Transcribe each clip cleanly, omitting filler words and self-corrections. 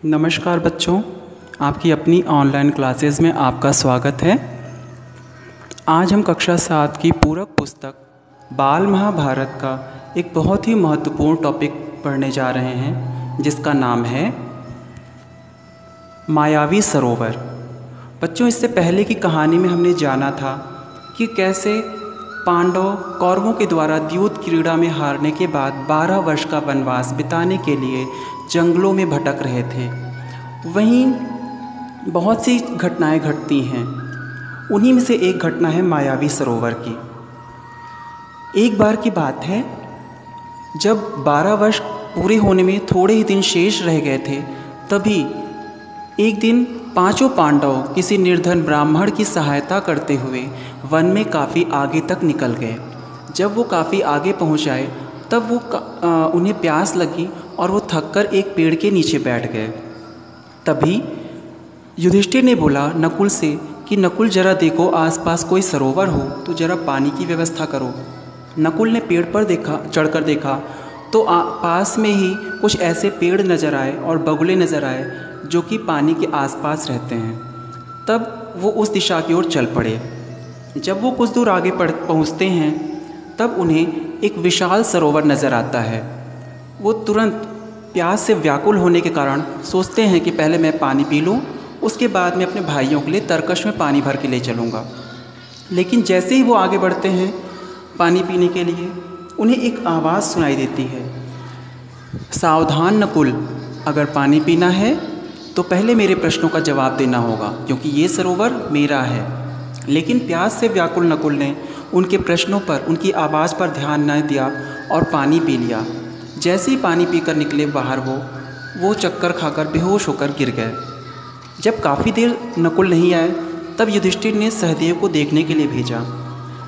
नमस्कार बच्चों, आपकी अपनी ऑनलाइन क्लासेस में आपका स्वागत है। आज हम कक्षा 7 की पूरक पुस्तक बाल महाभारत का एक बहुत ही महत्वपूर्ण टॉपिक पढ़ने जा रहे हैं, जिसका नाम है मायावी सरोवर। बच्चों, इससे पहले की कहानी में हमने जाना था कि कैसे पांडव कौरवों के द्वारा द्यूत क्रीड़ा में हारने के बाद 12 वर्ष का वनवास बिताने के लिए जंगलों में भटक रहे थे। वहीं बहुत सी घटनाएं घटती हैं। उन्हीं में से एक घटना है मायावी सरोवर की। एक बार की बात है, जब 12 वर्ष पूरे होने में थोड़े ही दिन शेष रह गए थे, तभी एक दिन पांचों पांडव किसी निर्धन ब्राह्मण की सहायता करते हुए वन में काफ़ी आगे तक निकल गए। जब वो काफ़ी आगे पहुंच आए, तब उन्हें प्यास लगी और वो थककर एक पेड़ के नीचे बैठ गए। तभी युधिष्ठिर ने बोला नकुल से कि नकुल जरा देखो, आसपास कोई सरोवर हो तो जरा पानी की व्यवस्था करो। नकुल ने पेड़ पर चढ़कर देखा तो पास में ही कुछ ऐसे पेड़ नज़र आए और बगुले नज़र आए जो कि पानी के आसपास रहते हैं। तब वो उस दिशा की ओर चल पड़े। जब वो कुछ दूर आगे पहुँचते हैं, तब उन्हें एक विशाल सरोवर नज़र आता है। वो तुरंत प्यास से व्याकुल होने के कारण सोचते हैं कि पहले मैं पानी पी लूँ, उसके बाद मैं अपने भाइयों के लिए तरकश में पानी भर के ले चलूँगा। लेकिन जैसे ही वो आगे बढ़ते हैं पानी पीने के लिए, उन्हें एक आवाज़ सुनाई देती है, सावधान नकुल, अगर पानी पीना है तो पहले मेरे प्रश्नों का जवाब देना होगा, क्योंकि ये सरोवर मेरा है। लेकिन प्यास से व्याकुल नकुल ने उनके प्रश्नों पर, उनकी आवाज़ पर ध्यान न दिया और पानी पी लिया। जैसे ही पानी पीकर निकले बाहर वो चक्कर खाकर बेहोश होकर गिर गए। जब काफ़ी देर नकुल नहीं आए, तब युधिष्ठिर ने सहदेव को देखने के लिए भेजा।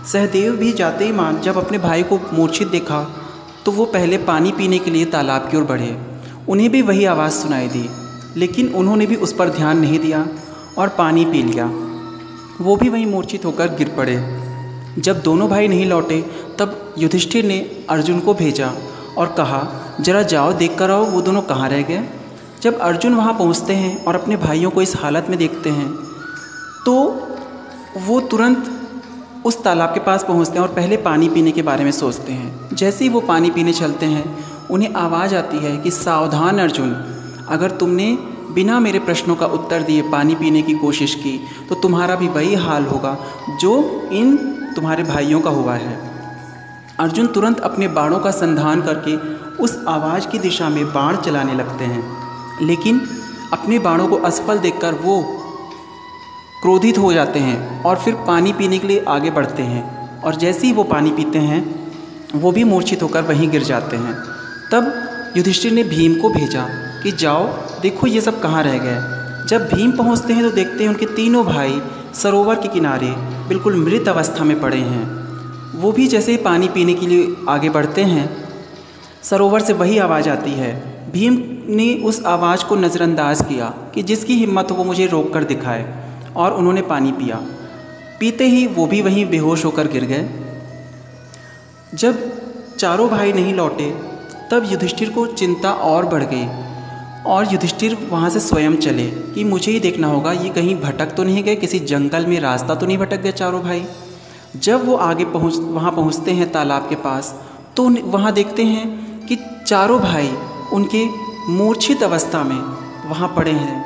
सहदेव भी जाते ही जब अपने भाई को मूर्छित देखा तो वो पहले पानी पीने के लिए तालाब की ओर बढ़े। उन्हें भी वही आवाज़ सुनाई दी, लेकिन उन्होंने भी उस पर ध्यान नहीं दिया और पानी पी लिया। वो भी वहीं मूर्छित होकर गिर पड़े। जब दोनों भाई नहीं लौटे, तब युधिष्ठिर ने अर्जुन को भेजा और कहा जरा जाओ देख कर आओ वो दोनों कहाँ रह गए। जब अर्जुन वहाँ पहुँचते हैं और अपने भाइयों को इस हालत में देखते हैं, तो वो तुरंत उस तालाब के पास पहुँचते हैं और पहले पानी पीने के बारे में सोचते हैं। जैसे ही वो पानी पीने चलते हैं, उन्हें आवाज़ आती है कि सावधान अर्जुन, अगर तुमने बिना मेरे प्रश्नों का उत्तर दिए पानी पीने की कोशिश की तो तुम्हारा भी वही हाल होगा जो इन तुम्हारे भाइयों का हुआ है। अर्जुन तुरंत अपने बाणों का संधान करके उस आवाज़ की दिशा में बाण चलाने लगते हैं, लेकिन अपने बाणों को असफल देखकर वो क्रोधित हो जाते हैं और फिर पानी पीने के लिए आगे बढ़ते हैं। और जैसे ही वो पानी पीते हैं, वो भी मूर्छित होकर वहीं गिर जाते हैं। तब युधिष्ठिर ने भीम को भेजा कि जाओ देखो ये सब कहाँ रह गए। जब भीम पहुँचते हैं तो देखते हैं उनके तीनों भाई सरोवर के किनारे बिल्कुल मृत अवस्था में पड़े हैं। वो भी जैसे ही पानी पीने के लिए आगे बढ़ते हैं, सरोवर से वही आवाज़ आती है। भीम ने उस आवाज़ को नज़रअंदाज किया कि जिसकी हिम्मत हो वो मुझे रोक कर दिखाए, और उन्होंने पानी पिया। पीते ही वो भी वहीं बेहोश होकर गिर गए। जब चारों भाई नहीं लौटे, तब युधिष्ठिर को चिंता और बढ़ गई और युधिष्ठिर वहाँ से स्वयं चले कि मुझे ही देखना होगा ये कहीं भटक तो नहीं गए, किसी जंगल में रास्ता तो नहीं भटक गए चारों भाई। जब वो आगे वहाँ पहुँचते हैं तालाब के पास, तो वहाँ देखते हैं कि चारों भाई उनके मूर्छित अवस्था में वहाँ पड़े हैं।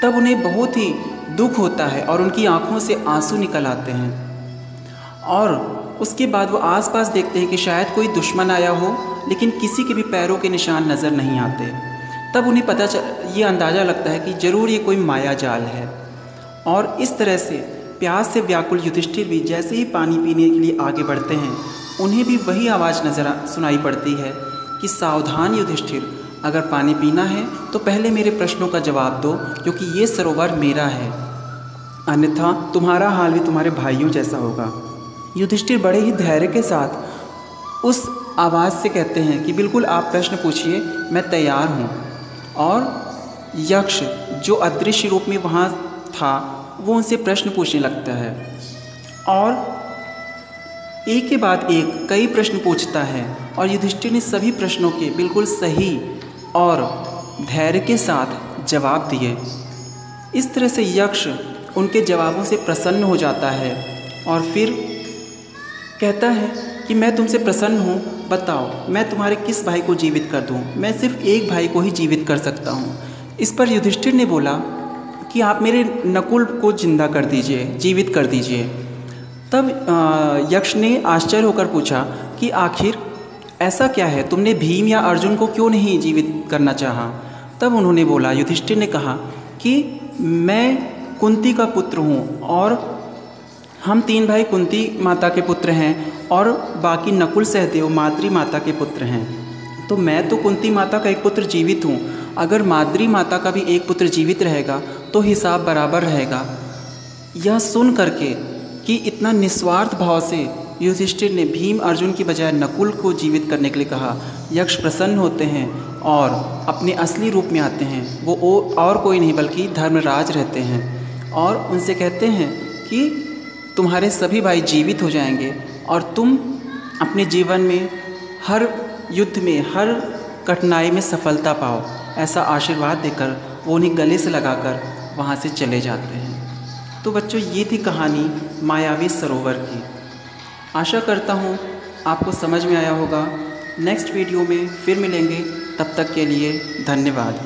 तब उन्हें बहुत ही दुख होता है और उनकी आँखों से आंसू निकल आते हैं। और उसके बाद वो आसपास देखते हैं कि शायद कोई दुश्मन आया हो, लेकिन किसी के भी पैरों के निशान नज़र नहीं आते। तब उन्हें ये अंदाज़ा लगता है कि ज़रूर ये कोई माया जाल है। और इस तरह से प्यास से व्याकुल युधिष्ठिर भी जैसे ही पानी पीने के लिए आगे बढ़ते हैं, उन्हें भी वही आवाज़ सुनाई पड़ती है कि सावधान युधिष्ठिर, अगर पानी पीना है तो पहले मेरे प्रश्नों का जवाब दो, क्योंकि ये सरोवर मेरा है, अन्यथा तुम्हारा हाल भी तुम्हारे भाइयों जैसा होगा। युधिष्ठिर बड़े ही धैर्य के साथ उस आवाज़ से कहते हैं कि बिल्कुल आप प्रश्न पूछिए, मैं तैयार हूँ। और यक्ष जो अदृश्य रूप में वहाँ था, वो उनसे प्रश्न पूछने लगता है और एक के बाद एक कई प्रश्न पूछता है। और युधिष्ठिर ने सभी प्रश्नों के बिल्कुल सही और धैर्य के साथ जवाब दिए। इस तरह से यक्ष उनके जवाबों से प्रसन्न हो जाता है और फिर कहता है कि मैं तुमसे प्रसन्न हूँ, बताओ मैं तुम्हारे किस भाई को जीवित कर दूँ? मैं सिर्फ एक भाई को ही जीवित कर सकता हूँ। इस पर युधिष्ठिर ने बोला कि आप मेरे नकुल को जिंदा कर दीजिए, जीवित कर दीजिए। तब यक्ष ने आश्चर्य होकर पूछा कि आखिर ऐसा क्या है, तुमने भीम या अर्जुन को क्यों नहीं जीवित करना चाहा? तब उन्होंने बोला, युधिष्ठिर ने कहा कि मैं कुंती का पुत्र हूँ और हम 3 भाई कुंती माता के पुत्र हैं और बाकी नकुल सहदेव माद्री माता के पुत्र हैं। तो मैं तो कुंती माता का एक पुत्र जीवित हूँ, अगर माद्री माता का भी एक पुत्र जीवित रहेगा तो हिसाब बराबर रहेगा। यह सुन करके कि इतना निस्वार्थ भाव से युधिष्ठिर ने भीम अर्जुन की बजाय नकुल को जीवित करने के लिए कहा, यक्ष प्रसन्न होते हैं और अपने असली रूप में आते हैं। वो और कोई नहीं बल्कि धर्मराज रहते हैं और उनसे कहते हैं कि तुम्हारे सभी भाई जीवित हो जाएंगे और तुम अपने जीवन में हर युद्ध में, हर कठिनाई में सफलता पाओ। ऐसा आशीर्वाद देकर वो उन्हें गले से लगाकर वहाँ से चले जाते हैं। तो बच्चों, ये थी कहानी मायावी सरोवर की। आशा करता हूँ आपको समझ में आया होगा। नेक्स्ट वीडियो में फिर मिलेंगे, तब तक के लिए धन्यवाद।